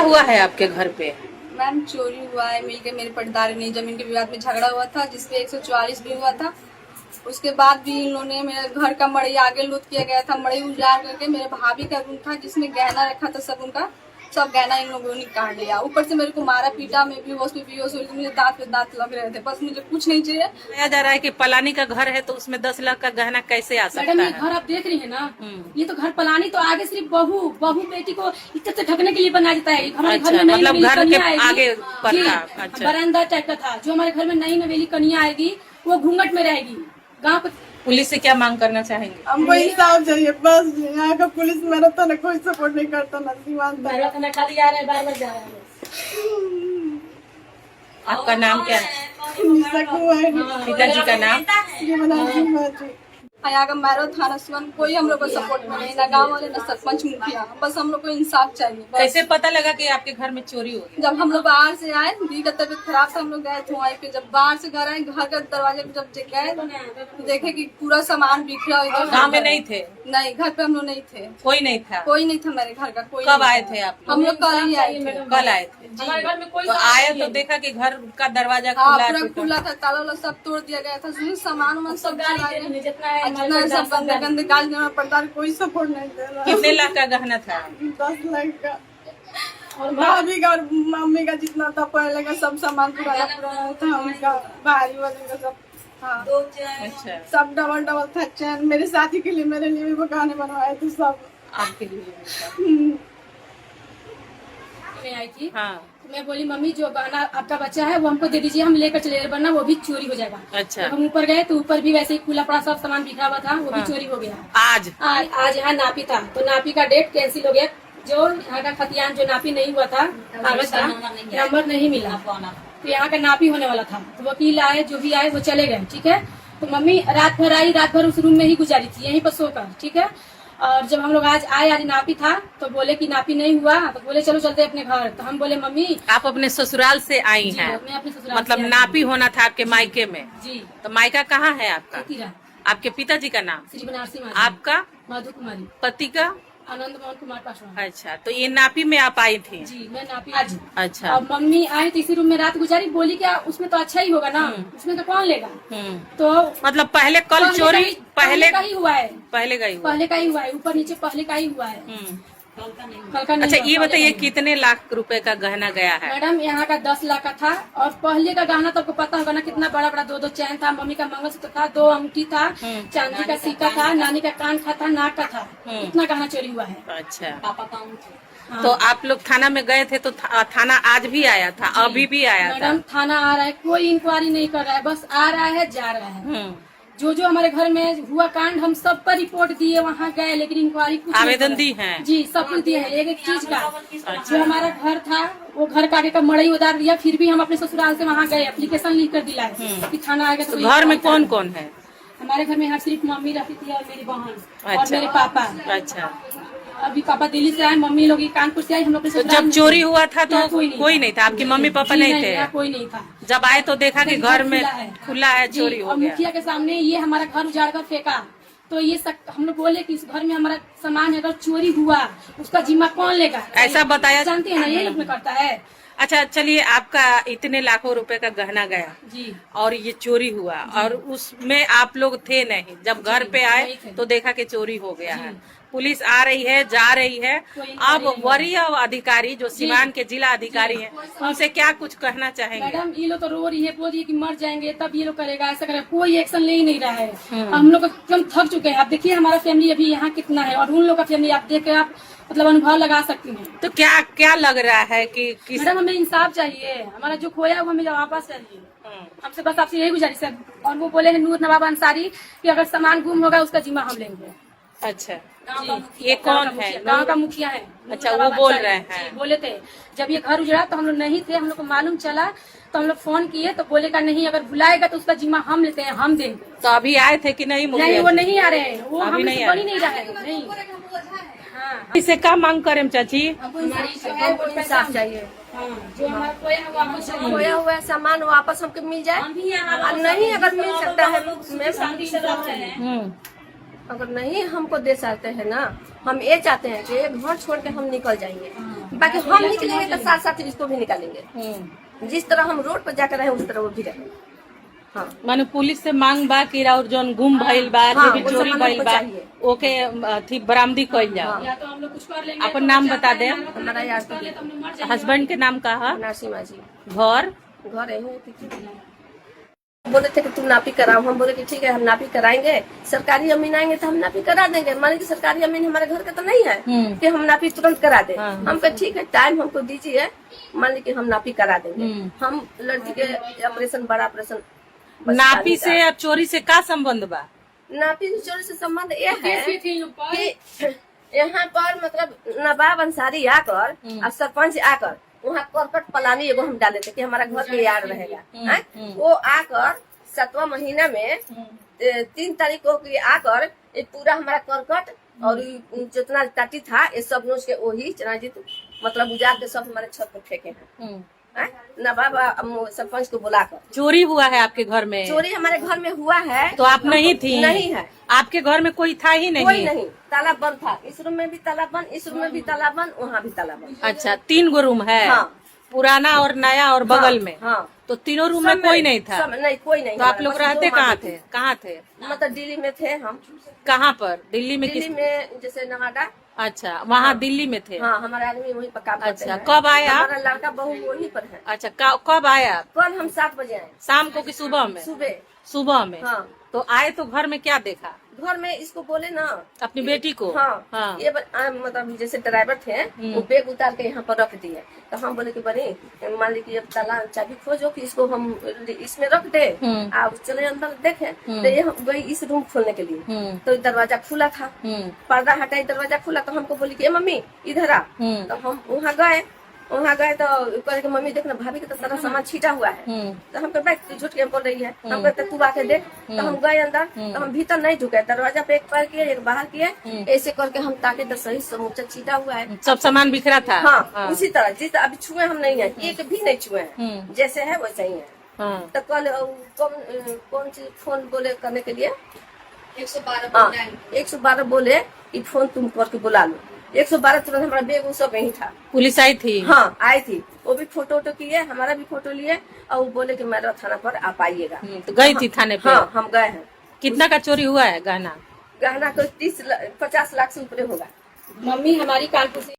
हुआ है आपके घर पे? मैम चोरी हुआ है, मिलके मेरे पटदारी ने जमीन के विवाद में झगड़ा हुआ था जिसपे 144 भी हुआ था। उसके बाद भी इन लोगों ने मेरे घर का मड़ई आगे लूट किया गया था। मड़ई उजाड़ करके मेरे भाभी का रूम था जिसमें गहना रखा था, सब उनका सब गहना इन लोगों ने काट लिया। ऊपर से मेरे को मारा पीटा, मैं बेहोश हुई, मुझे दांत पे दांत लग रहे थे। बस मुझे कुछ नहीं चाहिए। बताया जा रहा है कि पलानी का घर है तो उसमें 10 लाख का गहना कैसे आ सकता मैडम ये है? घर आप देख रही है ना, ये तो घर पलानी तो आगे सिर्फ बहू बेटी को इज्जत से ढकने के लिए बनाया जाता है। हमारे अच्छा, घर में नई मतलब नवेली घर के कन्या आएगी, आगे पर जी, था। अच्छा। बरामदा टाइप का था। जो हमारे घर में नई नवेली कन्या आएगी वो घूंघट में रहेगी। गाँव के पुलिस से क्या मांग करना चाहेंगे? हमको इंसाफ चाहिए बस। यहाँ का पुलिस मेरा तो न कोई सपोर्ट नहीं करता, न सीमांत। खाली आ रहे हैं, बार बार जा रहे हैं। आपका नाम क्या है? पिताजी का नाम? यहाँ का मैरो थाना सुमन कोई हम लोग को सपोर्ट में नहीं, ना गाँव वाले ना सरपंच मुखिया। बस हम लोग को इंसाफ चाहिए बस। कैसे पता लगा कि आपके घर में चोरी हो गई? जब हम लोग बाहर से आए, दी का तबीयत खराब था, हम लोग गए थे वहीं पे। जब बाहर से घर आए, घर का दरवाजे पे जब गए तो देखे कि पूरा सामान बिखरा इधर। गाँव में नहीं थे? नहीं, घर पे हम लोग नहीं थे। कोई नहीं था? कोई नहीं था मेरे घर का। कोई कब नहीं आए था। थे आप लोग? हम लोग कल ही आए थे। कल आए थे? हमारे घर में कोई तो आए तो देखा कि घर का दरवाजा हाँ, खुला पूरा है। खुला था, ताला वाला सब तोड़ दिया गया था। सामान वामान सब जितना है सब गंदे गंदे गाल देना पड़ता, कोई सपोर्ट नहीं दे रहा। कितने लाख का गहना था? 10 लाख का। और भाभी का और मम्मी का जितना था पहले का सब सामान पुराना था उनका, भारी वाले का सब। हाँ, अच्छा, सब डबल डबल था। चैन मेरे साथी के लिए, मेरे लिए भी बगाने बनवाए थे सब। आपके लिए? मैं आई थी, हाँ। तो मैं बोली मम्मी जो गहना आपका बच्चा है वो हमको दे दीजिए, हम लेकर चले, वरना वो भी चोरी हो जाएगा। अच्छा। तो हम ऊपर गए तो ऊपर भी वैसे ही खुला पड़ा सब सामान बिखरा हुआ था, वो भी चोरी हो गया। आज? आज यहाँ नापी था तो नापी का डेट कैंसिल हो गया। जो यहाँ का खतियान जो नापी नहीं हुआ था, कागज का नंबर नहीं मिला, तो यहाँ का नापी होने वाला था। तो वकील आए, जो भी आए वो चले गए। ठीक है, तो मम्मी रात भर आई, रात भर उस रूम में ही गुजारी थी, यहीं पर सोकर। ठीक है, और जब हम लोग आज आए, आज नापी था तो बोले कि नापी नहीं हुआ, तो बोले चलो चलते अपने घर। तो हम बोले मम्मी आप अपने ससुराल से आई हैं? मैं अपने ससुराल मतलब से आई नापी होना था आपके मायके में? जी। तो मायका कहाँ है आपका? तीरा आपके पिताजी का नाम? श्री बनारसी माँ, आपका? मधु कुमारी, पति का? आनंद मोहन कुमार पासवान। अच्छा, तो ये नापी में आप आई थी? जी, मैं नापी आज। अच्छा। और मम्मी आई तो इसी रूम में रात गुजारी। बोली क्या उसमें तो अच्छा ही होगा ना, उसमें तो कौन लेगा। तो मतलब पहले कल चोरी पहले का ही हुआ है, पहले का ही हुआ? पहले का ही हुआ है, ऊपर नीचे पहले का ही हुआ है, कल का नहीं अच्छा, हुआ, ये पहले बताइए का नहीं। कितने लाख रुपए का गहना गया है? मैडम यहाँ का 10 लाख का था। और पहले का गहना तो आपको पता होगा ना, कितना बड़ा बड़ा 2-2 चैन था। मम्मी का मंगलसूत्र था, 2 अंगूठी था, चांदी का सिक्का था, नानी का कान का था, नाक का था। इतना गहना चोरी हुआ है। अच्छा, पापा का अंगूठी। हाँ। तो आप लोग थाना में गए थे तो थाना आज भी आया था, अभी भी आया था? मैडम थाना आ रहा है, कोई इंक्वायरी नहीं कर रहा है, बस आ रहा है जा रहा है। जो जो हमारे घर में हुआ कांड हम सब पर रिपोर्ट दिए, वहाँ गए, लेकिन इंक्वायरी कुछ नहीं आवेदन करा। दी है? जी, सब कुछ दिए है। एक चीज का जो हमारा घर था वो घर का आगे का मड़ई उतार दिया, फिर भी हम अपने ससुराल से वहाँ गए, एप्लीकेशन लिख कर दिलाए कि थाना आएगा। तो घर में कौन कौन है? हमारे घर में यहाँ सिर्फ मम्मी रहती थी और मेरी बहन और अच्छा। मेरे पापा। अच्छा, अभी पापा दिल्ली से आए, मम्मी लोग कानपुर से आए, हम लोग तो जब चोरी हुआ था तो कोई नहीं था? आपके मम्मी पापा नहीं थे? कोई नहीं था। जब आए तो देखा कि घर में खुला है, चोरी हो और गया। मुखिया के सामने ये हमारा घर उजाड़ कर फेंका। तो ये हम लोग बोले कि इस घर में हमारा सामान अगर चोरी हुआ उसका जिम्मा कौन लेगा? ऐसा बताया? जानते हैं ना, ये लोग करता है। अच्छा, चलिए, आपका इतने लाखों रुपए का गहना गया जी, और ये चोरी हुआ और उसमें आप लोग थे नहीं, जब घर पे आए तो देखा कि चोरी हो गया है। पुलिस आ रही है, जा रही है। अब वरीय अधिकारी जो सीवान के जिला अधिकारी हैं, उनसे क्या कुछ कहना चाहेंगे? मैडम ये लोग तो रो रही है, बोल रही है कि मर जाएंगे तब ये लोग करेगा, ऐसा करेगा, कोई एक्शन ले ही नहीं रहा है। हम लोग एकदम थक चुके हैं। आप देखिए हमारा फैमिली अभी यहाँ कितना है और उन लोग का फैमिली आप देख के आप मतलब अनुभव लगा सकती हैं। तो क्या क्या लग रहा है कि मैडम हमें इंसाफ चाहिए, हमारा जो खोया वो हमें वापस चाहिए। हमसे बस आपसे यही गुजारिश है। और वो बोले हैं नूर नवाब अंसारी कि अगर सामान गुम होगा उसका जिम्मा हम लेंगे। अच्छा, ये कौन है? गांव का मुखिया है। अच्छा, वो बोल रहे हैं? बोले थे जब ये घर उजड़ा तो हम लोग नहीं थे, हम लोग को मालूम चला तो हम लोग फोन किए तो बोले का नहीं, अगर बुलाएगा तो उसका जिम्मा हम लेते हैं, हम देंगे। तो अभी आए थे कि नहीं? नहीं, वो नहीं आ रहे हैं, वो अभी हमसे नहीं बन ही नहीं रहा है। नहीं, हाँ, इसे क्या मांग करें चाची? हमको इंसाफ चाहिए। जो हमारा खोया हुआ वापस चाहिए। खोया हुआ सामान वापस हमको मिल जाए। और नहीं अगर मिल सकता है, शादी से रहते हैं। अगर नहीं हमको दे सकते हैं ना हम ये चाहते हैं कि ये घर छोड़ के हम निकल जाएंगे, बाकी हम निकलेंगे तो साथ साथ इसको भी निकालेंगे। जिस तरह हम रोड पर जाकर रहे उस तरह वो भी रहे। हाँ, माने पुलिस से मांग बा कि और जौन गुम भइल बा, जो भी वो चोरी सब भइल हमको बा, चाहिए। ओके थी बरामदी कइल जाओ। या तो हम लोग कुछ कर लेंगे। अपन नाम बता दे। हमारा यार तो हस्बैंड के नाम का है? नासिमा जी। घर घर है बोले थे कि तुम नापी कराओ, हम बोले कि ठीक है हम नापी कराएंगे, सरकारी अमीन आएंगे तो हम नापी करा देंगे। मान लीजिए सरकारी अमीन हमारे घर का तो नहीं है कि हम नापी तुरंत करा दे। हम कहे ठीक है टाइम हमको दीजिए, मान लीजिए हम नापी करा देंगे। हम लड़की के ऑपरेशन, बड़ा ऑपरेशन। नापी से अब चोरी से का संबंध बा? नापी से चोरी से संबंध ये है केस भी थी ऊपर। कि यहाँ पर मतलब नवाब अंसारी आकर और सरपंच आकर वहाँ करकट पलानी एगो हम डाले थे कि हमारा घर के याद रहेगा। वो आकर 7वां महीना में 3 तारीख को आकर ये पूरा हमारा करकट और जितना टाटी था ये सब नोच के वही चनाजित मतलब उजाड़ के सब हमारे छत पर फेंके हैं। नवाब सरपंच को बुलाकर। चोरी हुआ है आपके घर में? चोरी हमारे घर में हुआ है। तो आप नहीं थी? नहीं है। आपके घर में कोई था ही नहीं? कोई नहीं, ताला बंद था। इस रूम में भी ताला बंद, इस रूम में भी ताला बंद, वहाँ भी ताला बंद। अच्छा, 3 गो रूम है? हाँ। पुराना और नया और बगल में? हाँ। तो तीनों रूम में कोई नहीं था? नहीं, कोई नहीं। तो आप लोग रहते कहाँ थे? कहाँ थे? मतलब दिल्ली में थे हम। कहाँ पर? दिल्ली में? दिल्ली में जैसे नवादा। अच्छा, वहाँ दिल्ली में थे? हाँ, हमारा आदमी वहीं पर काम करते अच्छा, हैं। कब आया? हमारा लड़का बहू वहीं पर है। अच्छा, कब आया? कल हम 7 बजे आए। शाम को कि सुबह में? सुबह में। हाँ। तो आए तो घर में क्या देखा? घर में इसको बोले ना अपनी बेटी को? हाँ। ये मतलब जैसे ड्राइवर थे वो बैग उतार के यहाँ पर रख दिए। तो हम बोले कि बनी मान ली कि अब ताला चाबी खोजो कि इसको हम इसमें रख दे। आप चले अंदर देखे तो ये हम गई इस रूम खोलने के लिए। तो दरवाजा खुला था, पर्दा हटाई, दरवाजा खुला। तो हमको बोली कि मम्मी इधर आ। तो हम वहाँ गए तो कहे कि मम्मी देखना भाभी का तो सारा सामान छीटा हुआ है। तो हम कहे तू झूठ के बोल रही है। हम कहते तू आके देख। तो हम गए अंदर, तो हम भीतर नहीं ढुके, दरवाजा पे एक पैर किए एक बाहर किए, ऐसे करके हम ताके तो सही समूचा छीटा हुआ है। सब सामान बिखरा था? हाँ, उसी तरह जिस अभी छुए हम नहीं है, एक भी नहीं छुए हैं, जैसे है वैसे ही है। तो कल कौन सी फोन बोले करने के लिए 112 बोले कि फोन तुम करके बुला लो। 112 तुरंत हमारा बैग वो सब यही था। पुलिस आई थी? हाँ, आई थी। वो भी फोटो किए, हमारा भी फोटो लिए और वो बोले कि मेरा थाना पर आप आइएगा। तो गई थी थाने पे? हाँ, हम गए हैं। कितना का चोरी हुआ है गहना? गहना कोई 50 लाख से ऊपर होगा। मम्मी हमारी कानपुर से